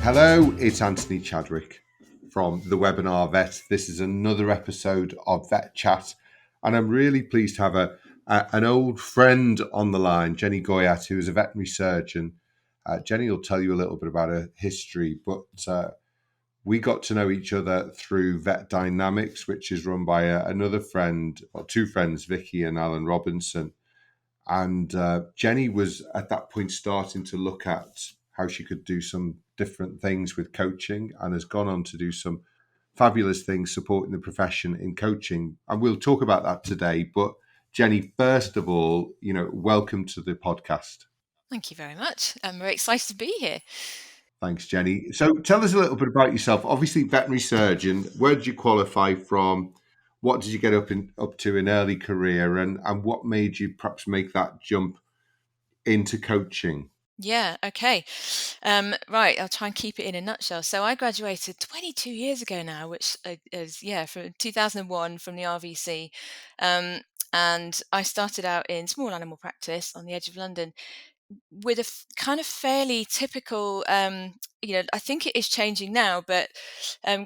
Hello, it's Anthony Chadwick from the Webinar Vet. This is another episode of VETchat, and I'm really pleased to have an old friend on the line, Jenny Guyat, who is a veterinary surgeon. Jenny will tell you a little bit about her history, but we got to know each other through Vet Dynamics, which is run by another friend, or two friends, Vicky and Alan Robinson. And Jenny was at that point starting to look at how she could do some different things with coaching and has gone on to do some fabulous things supporting the profession in coaching. And we'll talk about that today. But Jenny, first of all, welcome to the podcast. Thank you very much. I'm very excited to be here. Thanks, Jenny. So tell us a little bit about yourself. Obviously, veterinary surgeon. Where did you qualify from? What did you get up to in early career, and what made you perhaps make that jump into coaching? Yeah, okay. Right, I'll try and keep it in a nutshell. So I graduated 22 years ago now, which is, from 2001 from the RVC. And I started out in small animal practice on the edge of London with a kind of fairly typical, I think it is changing now, but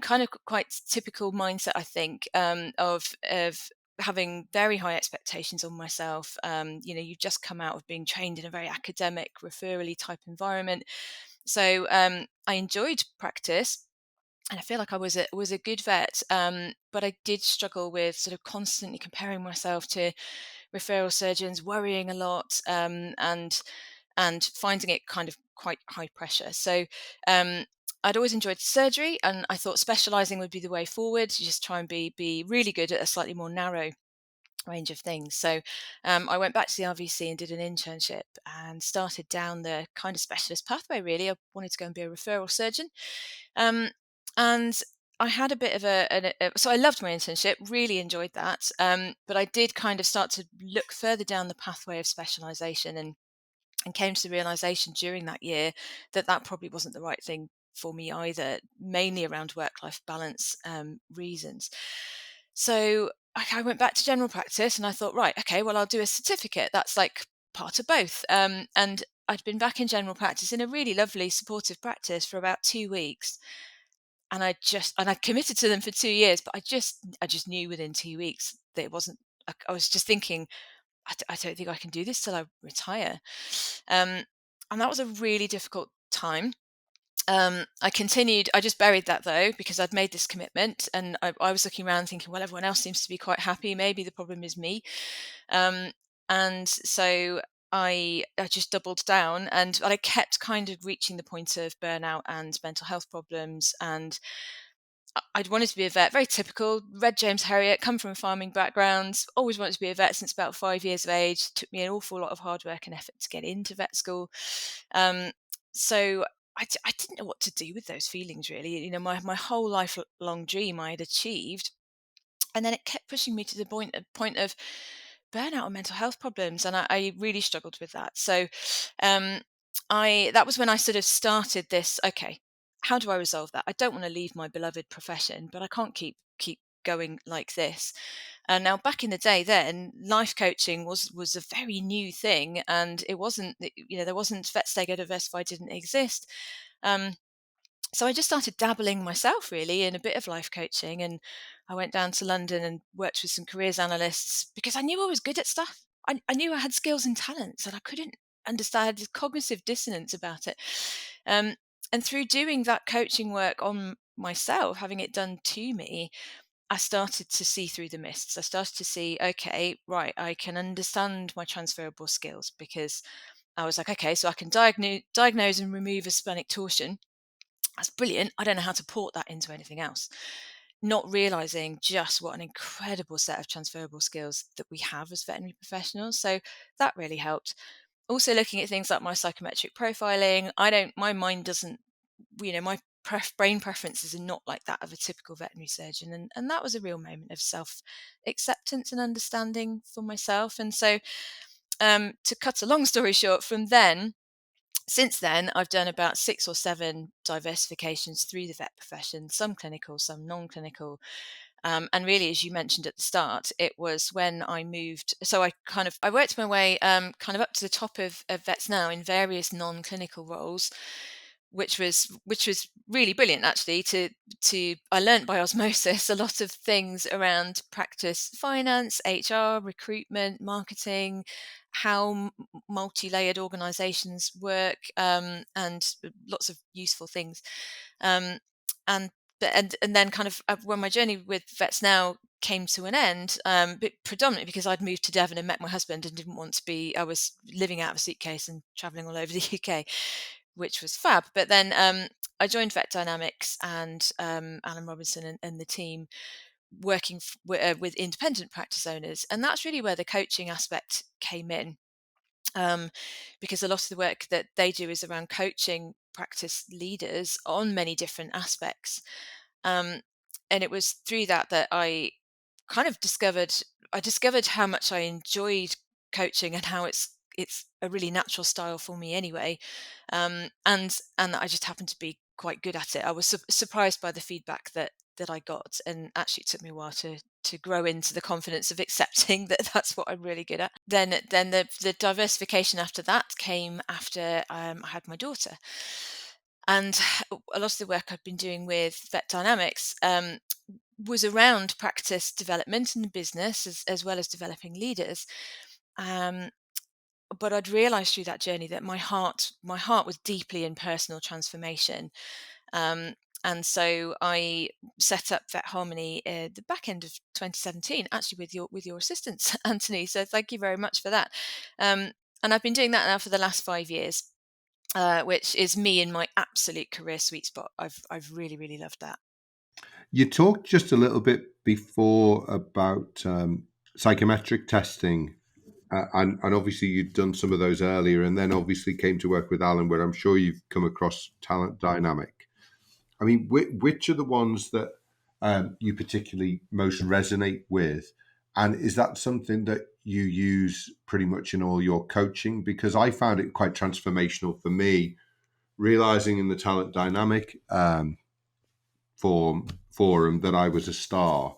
kind of quite typical mindset, I think, of having very high expectations on myself. You've just come out of being trained in a very academic, referrally type environment. So I enjoyed practice. And I feel like I was a good vet, but I did struggle with sort of constantly comparing myself to referral surgeons, worrying a lot, and finding it kind of quite high pressure. So I'd always enjoyed surgery, and I thought specialising would be the way forward. Just try and be really good at a slightly more narrow range of things. So I went back to the RVC and did an internship and started down the kind of specialist pathway. Really, I wanted to go and be a referral surgeon, um, and I had a bit of so I loved my internship, really enjoyed that, but I did kind of start to look further down the pathway of specialisation and came to the realization during that year that that probably wasn't the right thing for me either, mainly around work-life balance reasons. So I went back to general practice and I thought, right, okay, well, I'll do a certificate. That's like part of both. And I'd been back in general practice in a really lovely supportive practice for about 2 weeks. And I committed to them for 2 years, but I just knew within 2 weeks that it wasn't. I was just thinking, I don't think I can do this till I retire. Um, and that was a really difficult time. I continued, I just buried that though, because I'd made this commitment and I was looking around thinking, well, everyone else seems to be quite happy. Maybe the problem is me. Um, and so I just doubled down and I kept kind of reaching the point of burnout and mental health problems. And I'd wanted to be a vet, very typical, Red James Herriot, come from a farming background, always wanted to be a vet since about 5 years of age. Took me an awful lot of hard work and effort to get into vet school. So I didn't know what to do with those feelings really. My whole lifelong dream I had achieved. And then it kept pushing me to the point of burnout and mental health problems. And I really struggled with that. So um, that was when I sort of started this, okay, how do I resolve that? I don't want to leave my beloved profession, but I can't keep going like this. And now back in the day then, life coaching was a very new thing, and it wasn't, there wasn't Vet Stay Go Diversify didn't exist. Um, so I just started dabbling myself really in a bit of life coaching, and I went down to London and worked with some careers analysts because I knew I was good at stuff. I knew I had skills and talents, and I couldn't understand this cognitive dissonance about it. Um, and through doing that coaching work on myself, having it done to me, I started to see through the mists. I started to see, okay, right, I can understand my transferable skills because I was like, okay, so I can diagnose and remove a splenic torsion. That's brilliant. I don't know how to port that into anything else. Not realizing just what an incredible set of transferable skills that we have as veterinary professionals. So that really helped. Also looking at things like my psychometric profiling. My mind doesn't, my brain preferences are not like that of a typical veterinary surgeon. And that was a real moment of self acceptance and understanding for myself. And so to cut a long story short, since then, I've done about 6 or 7 diversifications through the vet profession, some clinical, some non-clinical. And really, as you mentioned at the start, it was when I moved. So I worked my way kind of up to the top of vets now in various non-clinical roles, which was really brilliant actually. To I learned by osmosis a lot of things around practice finance, HR, recruitment, marketing, how multi-layered organizations work, and lots of useful things. um, and and then kind of when my journey with vets now came to an end, but predominantly because I'd moved to Devon and met my husband and didn't want to be, I was living out of a suitcase and traveling all over the UK, which was fab. But then I joined Vet Dynamics and Alan Robinson and the team, working with independent practice owners. And that's really where the coaching aspect came in, because a lot of the work that they do is around coaching practice leaders on many different aspects. Um, and it was through that I kind of discovered how much I enjoyed coaching, and how it's a really natural style for me anyway. And that I just happened to be quite good at it. I was surprised by the feedback that I got, and actually it took me a while to grow into the confidence of accepting that that's what I'm really good at. Then the diversification after that came after I had my daughter, and a lot of the work I've been doing with Vet Dynamics was around practice development and business, as well as developing leaders. Um, but I'd realised through that journey that my heart was deeply in personal transformation. Um, and so I set up Vet Harmony at the back end of 2017, actually with your assistance, Anthony. So thank you very much for that. And I've been doing that now for the last 5 years, which is me in my absolute career sweet spot. I've really really loved that. You talked just a little bit before about psychometric testing, and obviously you'd done some of those earlier, and then obviously came to work with Alan, where I'm sure you've come across talent dynamic. I mean, which are the ones that you particularly most resonate with? And is that something that you use pretty much in all your coaching? Because I found it quite transformational for me, realizing in the talent dynamic forum that I was a star.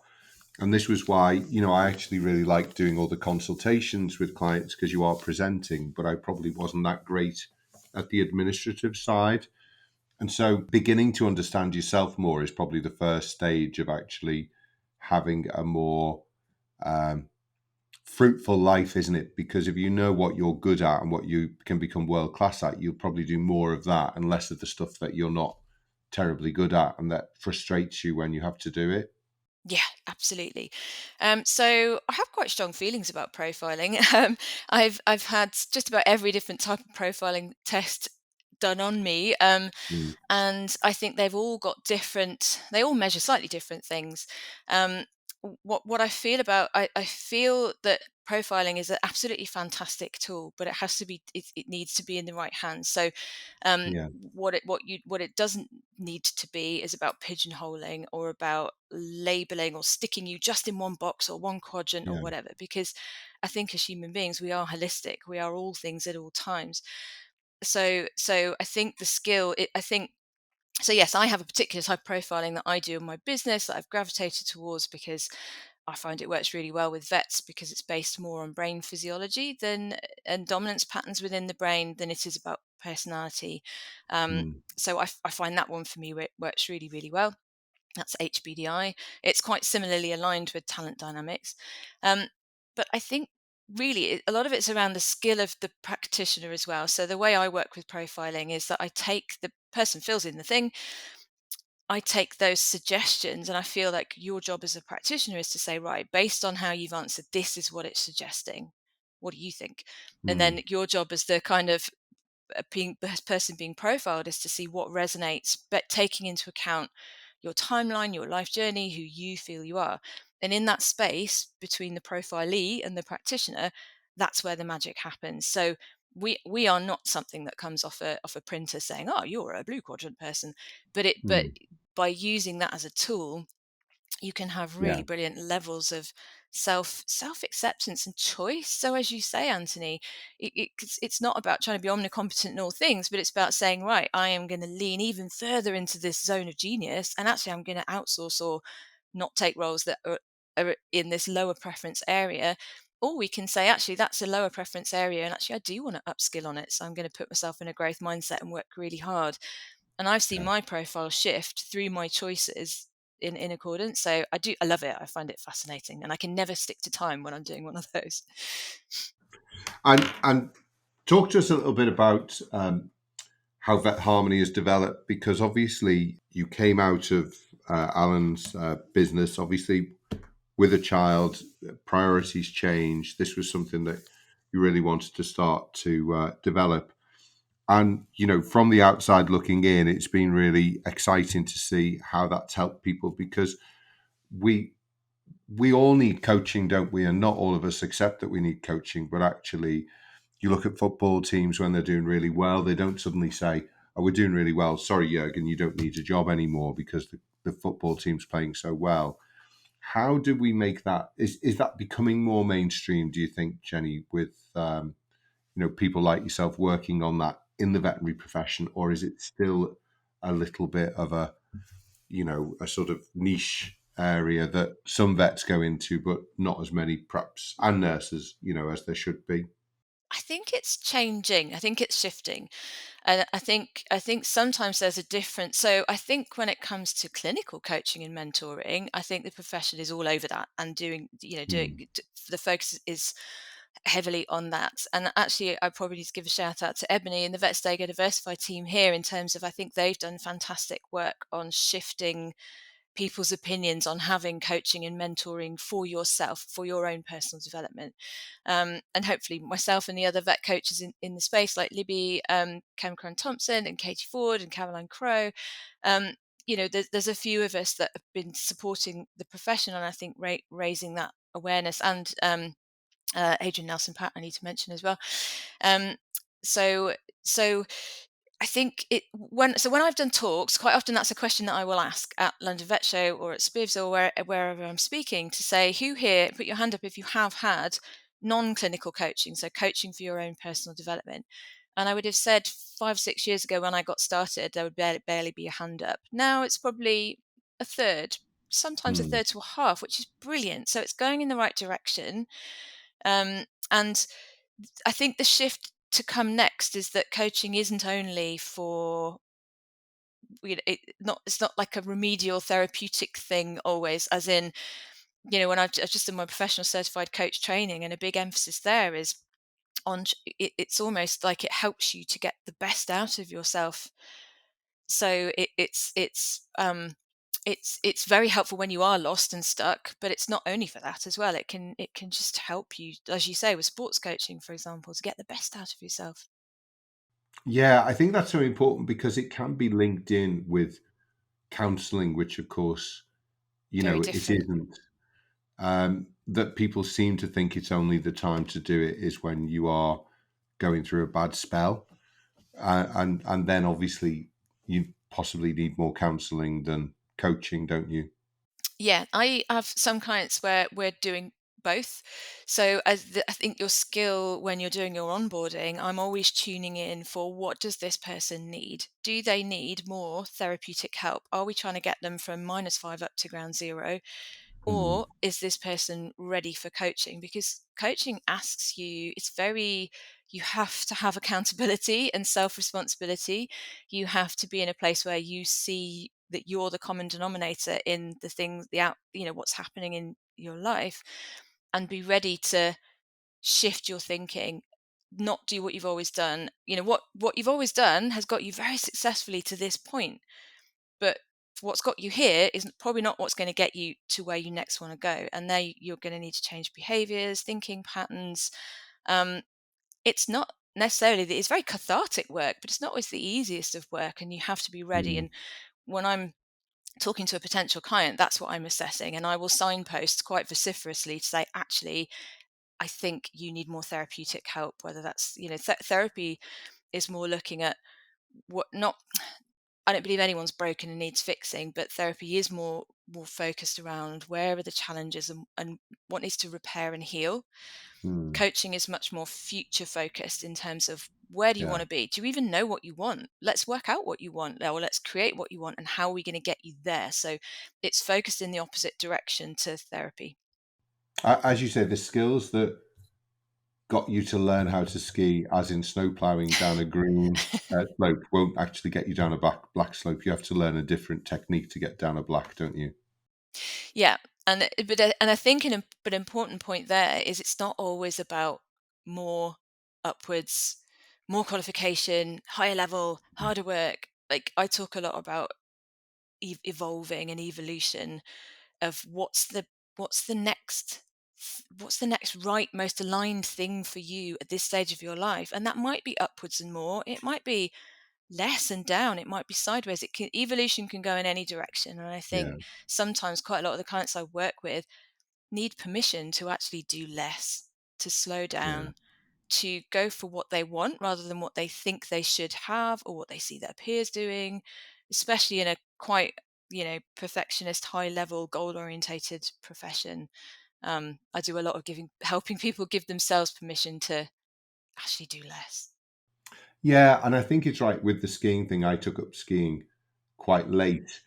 And this was why, I actually really liked doing all the consultations with clients, because you are presenting, but I probably wasn't that great at the administrative side. And so beginning to understand yourself more is probably the first stage of actually having a more fruitful life, isn't it? Because if you know what you're good at and what you can become world class at, you'll probably do more of that and less of the stuff that you're not terribly good at and that frustrates you when you have to do it. Yeah, absolutely. So I have quite strong feelings about profiling. I've had just about every different type of profiling test done on me, Mm, and I think they've all got different. They all measure slightly different things. Um, what I feel about I feel that profiling is an absolutely fantastic tool, but it has to be it needs to be in the right hands. So yeah, what it doesn't need to be is about pigeonholing or about labeling or sticking you just in one box or one quadrant or yeah. whatever, because I think as human beings we are holistic, we are all things at all times. So I think the skill I think so yes, I have a particular type of profiling that I do in my business that I've gravitated towards because I find it works really well with vets, because it's based more on brain physiology than and dominance patterns within the brain than it is about personality. Mm, So I find that one for me works really really well. That's HBDI. It's quite similarly aligned with talent dynamics. Um, but I think really a lot of it's around the skill of the practitioner as well. So the way I work with profiling is that I take the person fills in the thing, I take those suggestions, and I feel like your job as a practitioner is to say, right, based on how you've answered, this is what it's suggesting. What do you think? And then mm, your job as the kind of person being profiled is to see what resonates, but taking into account your timeline, your life journey, who you feel you are. And in that space between the profilee and the practitioner, that's where the magic happens. So we are not something that comes off a printer saying, "Oh, you're a blue quadrant person," but mm, by using that as a tool, you can have yeah, really brilliant levels of self acceptance and choice. So as you say, Anthony, it's not about trying to be omnicompetent in all things, but it's about saying, right, I am going to lean even further into this zone of genius, and actually I'm going to outsource or not take roles that are in this lower preference area. Or we can say, actually, that's a lower preference area, and actually I do want to upskill on it, so I'm going to put myself in a growth mindset and work really hard. And I've seen Yeah. my profile shift through my choices in accordance. So I love it. I find it fascinating, and I can never stick to time when I'm doing one of those. And talk to us a little bit about how Vet Harmony has developed, because obviously you came out of Alan's business, obviously with a child, priorities change. This was something that you really wanted to start to develop. And, from the outside looking in, it's been really exciting to see how that's helped people, because we we all need coaching, don't we? And not all of us accept that we need coaching, but actually, you look at football teams when they're doing really well, they don't suddenly say, "Oh, we're doing really well. Sorry, Jurgen, you don't need a job anymore because the football team's playing so well." How do we make that? Is that becoming more mainstream? Do you think, Jenny, with people like yourself working on that in the veterinary profession, or is it still a little bit of a sort of niche area that some vets go into, but not as many perhaps, and nurses, as there should be? I think it's changing. I think it's shifting. And I think sometimes there's a difference. So I think when it comes to clinical coaching and mentoring, I think the profession is all over that and Mm. the focus is heavily on that. And actually, I probably need to give a shout out to Ebony and the Vets Day Go Diversified team here in terms of I think they've done fantastic work on shifting people's opinions on having coaching and mentoring for yourself, for your own personal development. And hopefully myself and the other vet coaches in the space like Libby, Cameron Thompson and Katie Ford and Caroline Crowe, um, there's a few of us that have been supporting the profession and I think raising that awareness, and Adrian Nelson Pat I need to mention as well. Um, so so I think when I've done talks, quite often that's a question that I will ask at London Vet Show or at Spivs or wherever I'm speaking, to say, who here, put your hand up if you have had non-clinical coaching, so coaching for your own personal development. And I would have said 5 6 years ago when I got started, there would barely be a hand up. Now it's probably a third, sometimes a Mm. third to a half, which is brilliant. So it's going in the right direction. And I think the shift to come next is that coaching isn't only for it's not like a remedial therapeutic thing always, as in when I've just done my professional certified coach training, and a big emphasis there is on it's almost like it helps you to get the best out of yourself. So it's very helpful when you are lost and stuck, but it's not only for that as well. It can just help you, as you say, with sports coaching, for example, to get the best out of yourself. Yeah, I think that's so important because it can be linked in with counselling, which of course, Very it different. isn't. That people seem to think it's only the time to do it is when you are going through a bad spell, and then obviously you possibly need more counselling than coaching, don't you? Yeah, I have some clients where we're doing both. So I think your skill when you're doing your onboarding, I'm always tuning in for what does this person need? Do they need more therapeutic help? Are we trying to get them from -5 up to ground zero? Mm. Or is this person ready for coaching? Because coaching asks you, you have to have accountability and self responsibility. You have to be in a place where you see that you're the common denominator in the things, what's happening in your life, and be ready to shift your thinking, not do what you've always done. What you've always done has got you very successfully to this point, but what's got you here is probably not what's going to get you to where you next want to go. And there you're going to need to change behaviors, thinking patterns. Um, it's not necessarily that it's very cathartic work, but it's not always the easiest of work. And you have to be ready. Mm. And when I'm talking to a potential client, that's what I'm assessing. And I will signpost quite vociferously to say, actually, I think you need more therapeutic help, whether that's, therapy is more looking at what not I don't believe anyone's broken and needs fixing, but therapy is more focused around where are the challenges and what needs to repair and heal. Mm. Coaching is much more future focused in terms of where do you want Yeah. to be? Do you even know what you want? Let's work out what you want, or let's create what you want, and how are we going to get you there? So it's focused in the opposite direction to therapy. As you say, the skills that got you to learn how to ski, as in snow plowing down a green slope, won't actually get you down a black slope. You have to learn a different technique to get down a black, don't you? Yeah, and I think but important point there is it's not always about more upwards, more qualification, higher level, harder work. Like I talk a lot about evolving and evolution of what's the next what's the next right most aligned thing for you at this stage of your life, and that might be upwards and more, it might be less and down, it might be sideways. Evolution can go in any direction, and I think Yeah, sometimes quite a lot of the clients I work with need permission to actually do less, to slow yeah. down, to go for what they want rather than what they think they should have or what they see their peers doing, especially in a quite, perfectionist, high level, goal orientated profession. I do a lot of helping people give themselves permission to actually do less. Yeah, and I think it's right with the skiing thing. I took up skiing quite late.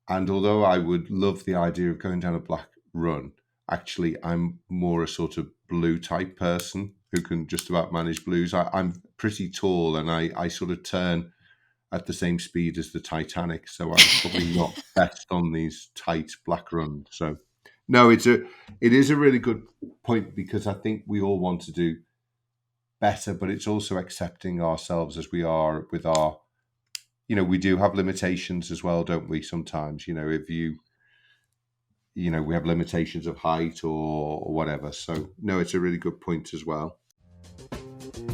And although I would love the idea of going down a black run, actually, I'm more a sort of blue type person who can just about manage blues. I'm pretty tall and I sort of turn at the same speed as the Titanic. So I'm probably not best on these tight black runs. So no, it is a really good point because I think we all want to do better, but it's also accepting ourselves as we are with our, we do have limitations as well, don't we? Sometimes, if we have limitations of height or whatever. So no, it's a really good point as well.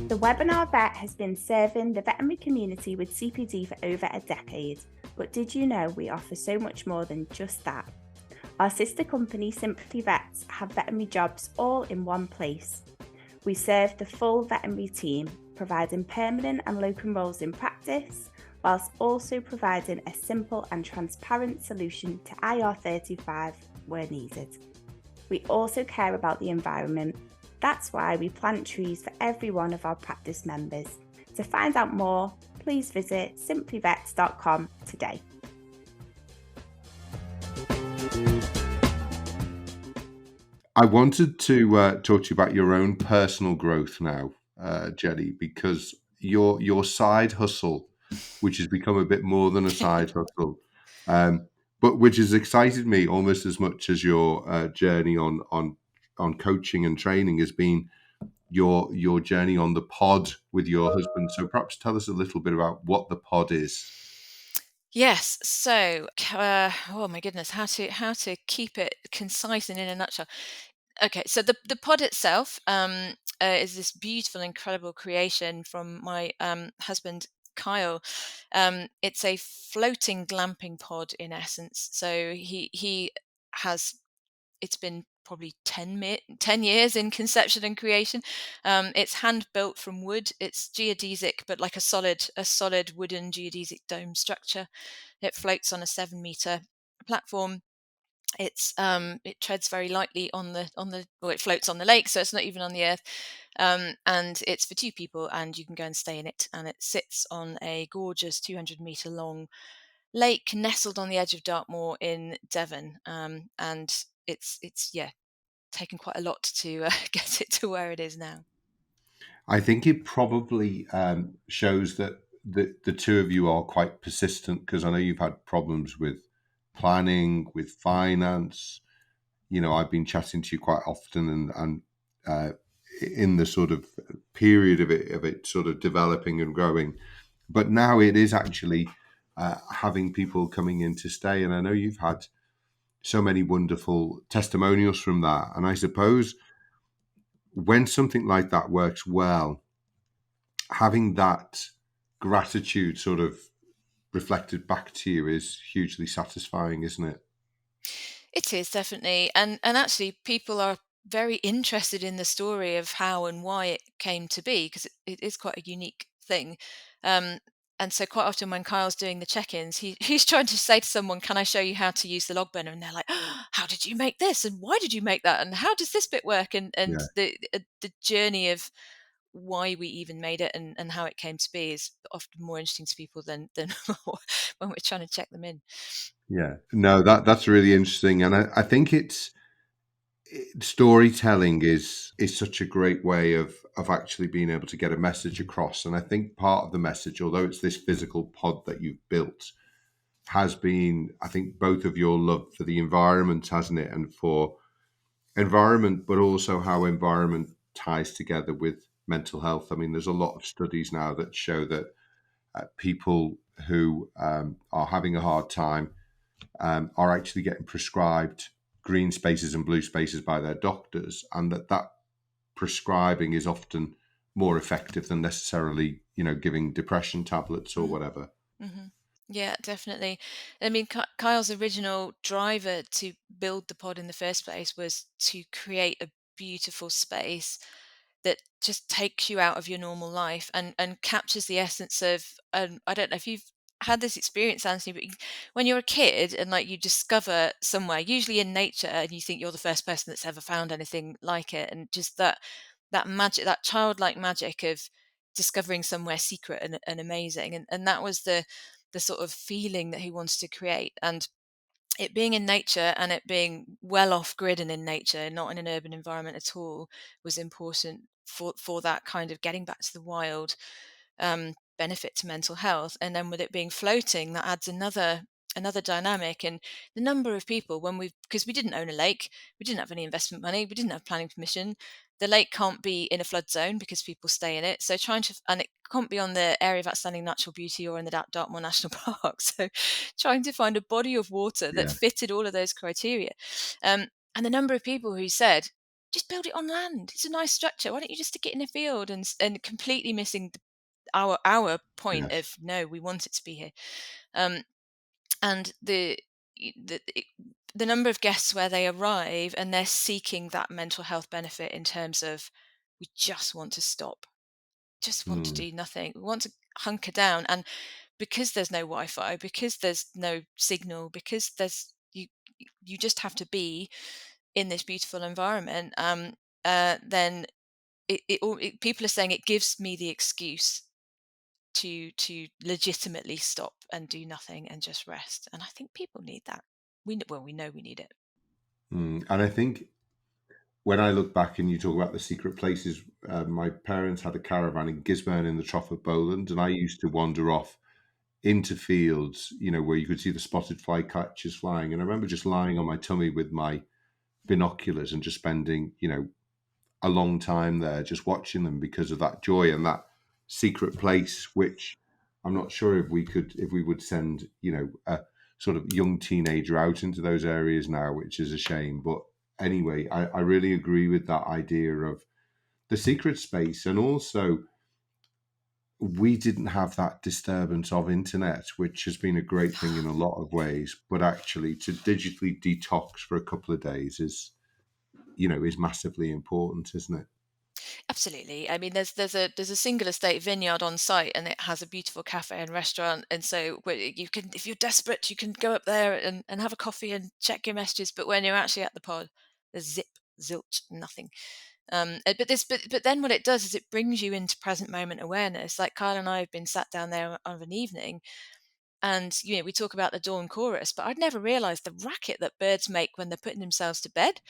The Webinar Vet has been serving the veterinary community with CPD for over a decade, but did you know we offer so much more than just that? Our sister company, Simply Vets, have veterinary jobs all in one place. We serve the full veterinary team, providing permanent and locum roles in practice, whilst also providing a simple and transparent solution to IR35 where needed. We also care about the environment. That's why we plant trees for every one of our practice members. To find out more, please visit simplyvets.com today. I wanted to talk to you about your own personal growth now, Jenny, because your side hustle, which has become a bit more than a side hustle, um, but which has excited me almost as much as your journey on coaching and training, has been your journey on the pod with your husband. So perhaps tell us a little bit about what the pod is. Yes. So, oh my goodness, how to keep it concise and in a nutshell. Okay, so the pod itself is this beautiful, incredible creation from my husband Kyle. It's a floating glamping pod in essence. So he has it's been probably 10 years in conception and creation. It's hand built from wood. It's geodesic, but like a solid wooden geodesic dome structure. It floats on a 7 meter platform. It treads very lightly well, it floats on the lake, so it's not even on the earth. And it's for two people, and you can go and stay in it. And it sits on a gorgeous 200-meter long lake nestled on the edge of Dartmoor in Devon. And it's yeah, taken quite a lot to get it to where it is now. I think it probably shows that the two of you are quite persistent, because I know you've had problems with planning, with finance. I've been chatting to you quite often, and in the sort of period of it sort of developing and growing. But now it is actually having people coming in to stay, and I know you've had so many wonderful testimonials from that. And I suppose when something like that works well, having that gratitude sort of reflected back to you is hugely satisfying, isn't it? It is definitely, and actually, people are very interested in the story of how and why it came to be, because it is quite a unique thing. Um, and so, quite often when Kyle's doing the check-ins, he's trying to say to someone, "Can I show you how to use the log burner?" And they're like, "How did you make this? And why did you make that? And how does this bit work?" And Yeah. the journey of why we even made it and how it came to be is often more interesting to people than when we're trying to check them in. Yeah. No, that's really interesting. And I think storytelling is such a great way of of actually being able to get a message across. And I think part of the message, although it's this physical pod that you've built, has been, I think, both of your love for the environment, hasn't it? And for environment, but also how environment ties together with mental health. I mean, there's a lot of studies now that show that people who are having a hard time are actually getting prescribed green spaces and blue spaces by their doctors, and that prescribing is often more effective than necessarily, giving depression tablets or whatever. Mm-hmm. Yeah, definitely. I mean, Kyle's original driver to build the pod in the first place was to create a beautiful space that just takes you out of your normal life and captures the essence of, I don't know if you've had this experience, Anthony, but when you're a kid and like you discover somewhere, usually in nature, and you think you're the first person that's ever found anything like it, and just that magic, that childlike magic of discovering somewhere secret and amazing, and that was the sort of feeling that he wanted to create. And it being in nature and it being well off grid and in nature, not in an urban environment at all, was important for that kind of getting back to the wild benefit to mental health. And then with it being floating, that adds another dynamic. And the number of people, because we didn't own a lake, we didn't have any investment money, we didn't have planning permission, the lake can't be in a flood zone because people stay in it, and it can't be on the area of outstanding natural beauty or in the Dartmoor National Park. So trying to find a body of water that Yeah. fitted all of those criteria, and the number of people who said, just build it on land, it's a nice structure, why don't you just stick it in a field, and completely missing our point of, Yes. no, we want it to be here. And the number of guests where they arrive and they're seeking that mental health benefit in terms of, we just want to stop, just want to do nothing, we want to hunker down. And because there's no Wi-Fi, because there's no signal, because you just have to be in this beautiful environment, then people are saying it gives me the excuse to legitimately stop and do nothing and just rest. And I think people need that. We know we need it. And I think when I look back and you talk about the secret places, my parents had a caravan in Gisborne in the Trough of Bowland, and I used to wander off into fields, where you could see the spotted fly catchers flying. And I remember just lying on my tummy with my binoculars and just spending, a long time there just watching them because of that joy and that secret place, which I'm not sure if we would send, a sort of young teenager out into those areas now, which is a shame. But anyway, I really agree with that idea of the secret space. And also, we didn't have that disturbance of internet, which has been a great thing in a lot of ways. But actually, to digitally detox for a couple of days is massively important, isn't it? Absolutely. I mean, there's a single estate vineyard on site, and it has a beautiful cafe and restaurant. And so you can, if you're desperate, you can go up there and have a coffee and check your messages. But when you're actually at the pod, there's zilch, nothing. But then what it does is it brings you into present moment awareness. Like Kyle and I have been sat down there of an evening, and we talk about the dawn chorus, but I'd never realized the racket that birds make when they're putting themselves to bed.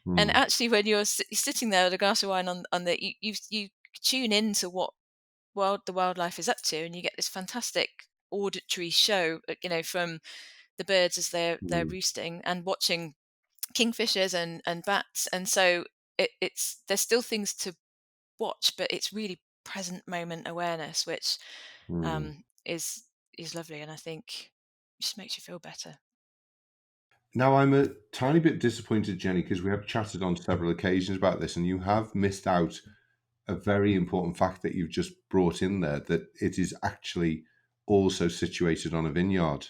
And Mm, actually, when you're sitting there with a glass of wine on the, you tune into what the wildlife is up to, and you get this fantastic auditory show, from the birds as they're mm, roosting and watching kingfishers and bats. And so it's there's still things to watch, but it's really present moment awareness, which mm. is lovely, and I think just makes you feel better. Now, I'm a tiny bit disappointed, Jenny, because we have chatted on several occasions about this, and you have missed out a very important fact that you've just brought in there, that it is actually also situated on a vineyard.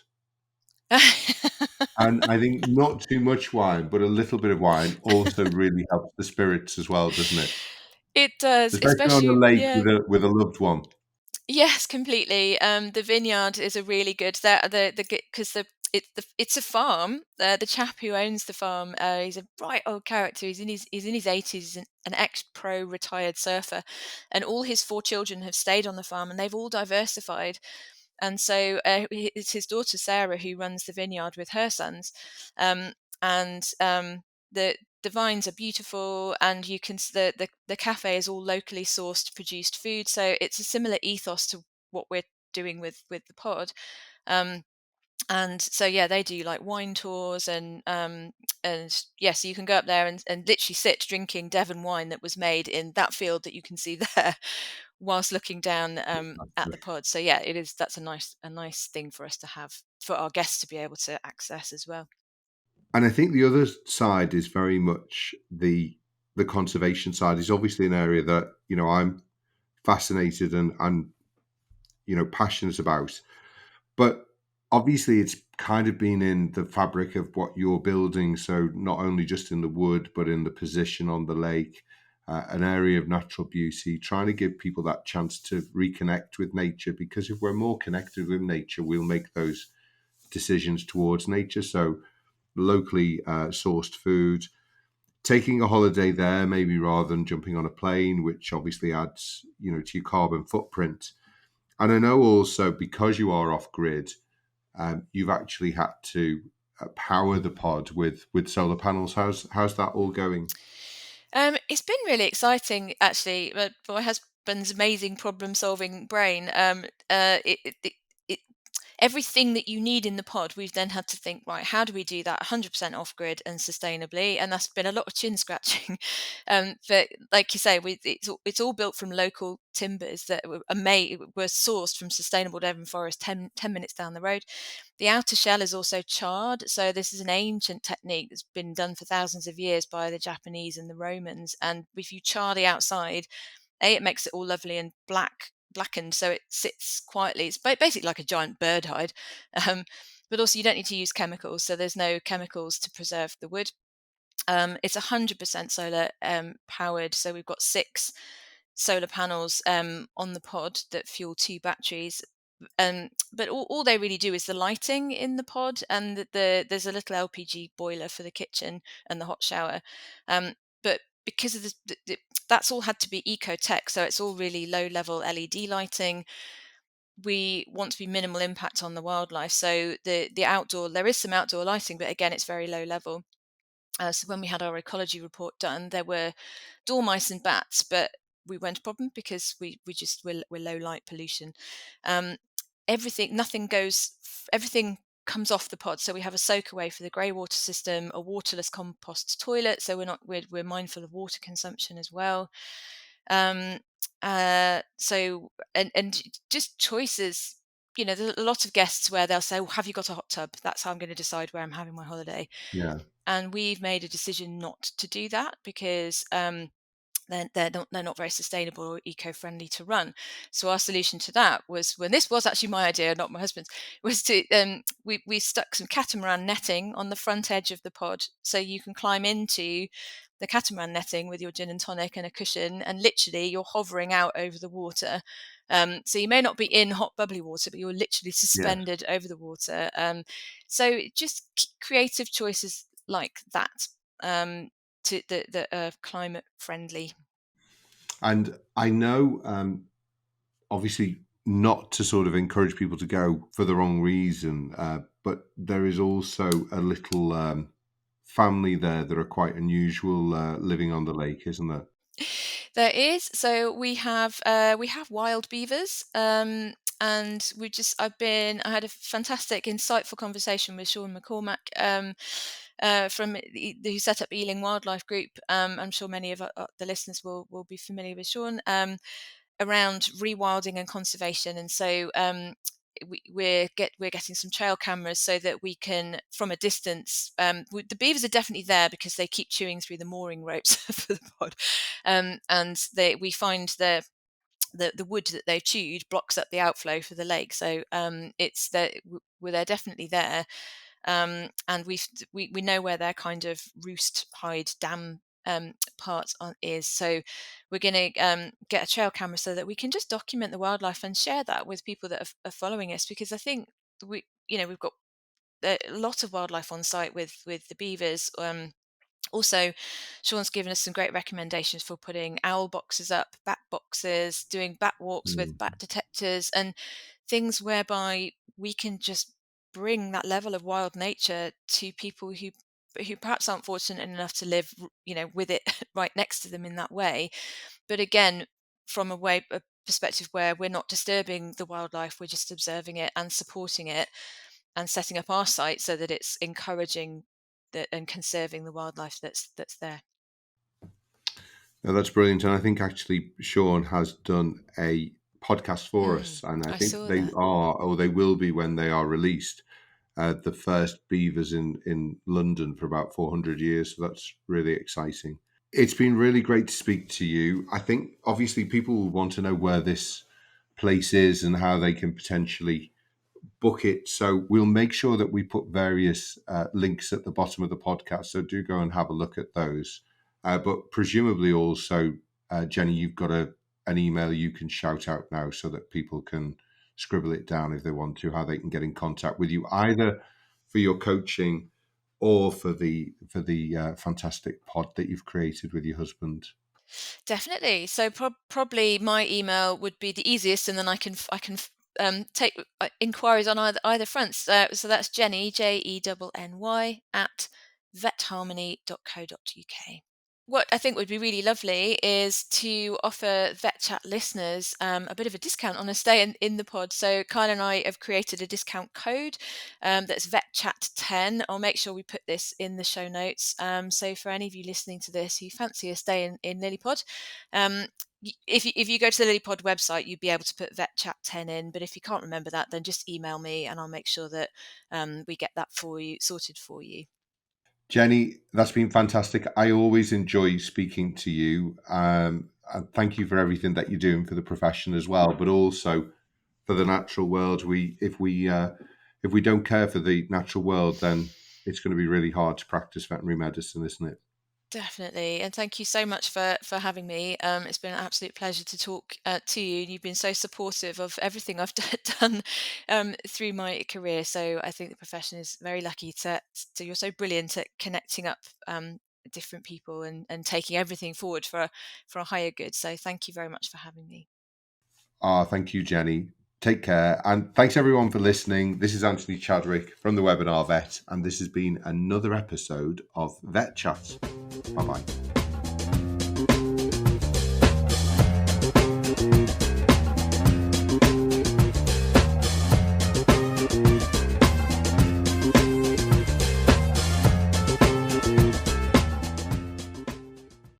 And I think not too much wine, but a little bit of wine also really helps the spirits as well, doesn't it? It does, Especially on a especially, lake yeah. with a loved one. Yes, completely. The vineyard is a really good, because it's a farm. The chap who owns the farm, he's a right old character. He's in his 80s, an ex-pro retired surfer, and all his 4 children have stayed on the farm, and they've all diversified. And so it's his daughter Sarah who runs the vineyard with her sons, and the the vines are beautiful, and you can the cafe is all locally sourced, produced food. So it's a similar ethos to what we're doing with the pod. Um, and so yeah, they do like wine tours, and yeah, so you can go up there and literally sit drinking Devon wine that was made in that field that you can see there, whilst looking down at the pod. So yeah, that's a nice thing for us to have, for our guests to be able to access as well. And I think the other side is very much the conservation side is obviously an area that, I'm fascinated and passionate about. But obviously it's kind of been in the fabric of what you're building. So not only just in the wood, but in the position on the lake, an area of natural beauty, trying to give people that chance to reconnect with nature. Because if we're more connected with nature, we'll make those decisions towards nature. So locally sourced food, taking a holiday there, maybe rather than jumping on a plane, which obviously adds, to your carbon footprint. And I know also because you are off grid, you've actually had to power the pod with solar panels. How's that all going? It's been really exciting, actually. My husband's amazing problem-solving brain. It everything that you need in the pod, we've then had to think, right, how do we do that 100% off grid and sustainably? And that's been a lot of chin scratching. But like you say, it's all built from local timbers that were sourced from sustainable Devon forest 10 minutes down the road. The outer shell is also charred. So this is an ancient technique that's been done for thousands of years by the Japanese and the Romans. And if you char the outside, it makes it all lovely and blackened, so it sits quietly. It's basically like a giant bird hide. Um, but also you don't need to use chemicals, so there's no chemicals to preserve the wood. It's 100% solar powered, so we've got 6 solar panels on the pod that fuel 2 batteries. But all they really do is the lighting in the pod, and there's a little LPG boiler for the kitchen and the hot shower. But because of that's all had to be eco-tech, so it's all really low-level LED lighting. We want to be minimal impact on the wildlife, so the outdoor, there is some outdoor lighting, but again, it's very low level. So when we had our ecology report done, there were dormice and bats, but we weren't a problem because we're low light pollution. Um, everything comes off the pod. So we have a soak away for the grey water system, a waterless compost toilet. So we're mindful of water consumption as well. Um, so and just choices. There's a lot of guests where they'll say, "Oh, have you got a hot tub? That's how I'm going to decide where I'm having my holiday." Yeah. And we've made a decision not to do that because they're not very sustainable or eco-friendly to run. So our solution to that was, when this was actually my idea, not my husband's, was to we stuck some catamaran netting on the front edge of the pod, so you can climb into the catamaran netting with your gin and tonic and a cushion, and literally you're hovering out over the water. So you may not be in hot bubbly water, but you're literally Yes. suspended over the water. So just creative choices like that, that are climate friendly. And I know, obviously, not to sort of encourage people to go for the wrong reason, but there is also a little family there that are quite unusual living on the lake, isn't there? There is. So we have wild beavers. And I had a fantastic, insightful conversation with Sean McCormack, who set up Ealing Wildlife Group. I'm sure many of the listeners will be familiar with Sean, around rewilding and conservation. And so we're getting some trail cameras so that we can, from a distance, the beavers are definitely there because they keep chewing through the mooring ropes for the pod. And we find the wood that they've chewed blocks up the outflow for the lake. So it's that they're definitely there. And we know where their kind of roost hide dam part is. So we're going to get a trail camera so that we can just document the wildlife and share that with people that are following us, because I think we've got a lot of wildlife on site with the beavers. Also, Sean's given us some great recommendations for putting owl boxes up, bat boxes, doing bat walks with bat detectors, and things whereby we can just bring that level of wild nature to people who but who perhaps aren't fortunate enough to live, with it right next to them in that way. But again, from a perspective where we're not disturbing the wildlife, we're just observing it and supporting it and setting up our site so that it's encouraging and conserving the wildlife that's there. No, that's brilliant. And I think actually Sean has done a podcast for us, and I I think saw they that. are, or they will be when they are released, the first beavers in London for about 400 years. So that's really exciting. It's been really great to speak to you. I think obviously people will want to know where this place is and how they can potentially book it. So we'll make sure that we put various links at the bottom of the podcast. So do go and have a look at those. But presumably also, Jenny, you've got an email you can shout out now so that people can scribble it down if they want to, how they can get in contact with you, either for your coaching or for the fantastic pod that you've created with your husband. Definitely. So probably my email would be the easiest, and then I can take inquiries on either fronts. So that's Jenny, JENNY, at vetharmony.co.uk. What I think would be really lovely is to offer VetChat listeners a bit of a discount on a stay in the pod. So Kyle and I have created a discount code that's VETchat10. I'll make sure we put this in the show notes. So for any of you listening to this who fancy a stay in Lilypod, if you go to the Lilypod website, you'd be able to put VETchat10 in. But if you can't remember that, then just email me and I'll make sure that we get that sorted for you. Jenny, that's been fantastic. I always enjoy speaking to you. And thank you for everything that you're doing for the profession as well, but also for the natural world. If we don't care for the natural world, then it's going to be really hard to practice veterinary medicine, isn't it? Definitely, and thank you so much for having me. It's been an absolute pleasure to talk to you. You've been so supportive of everything I've done through my career. So I think the profession is very lucky to you're so brilliant at connecting up different people and taking everything forward for a higher good. So thank you very much for having me. Thank you, Jenny. Take care. And thanks everyone for listening. This is Anthony Chadwick from the Webinar Vet, and this has been another episode of Vet Chat. Bye-bye.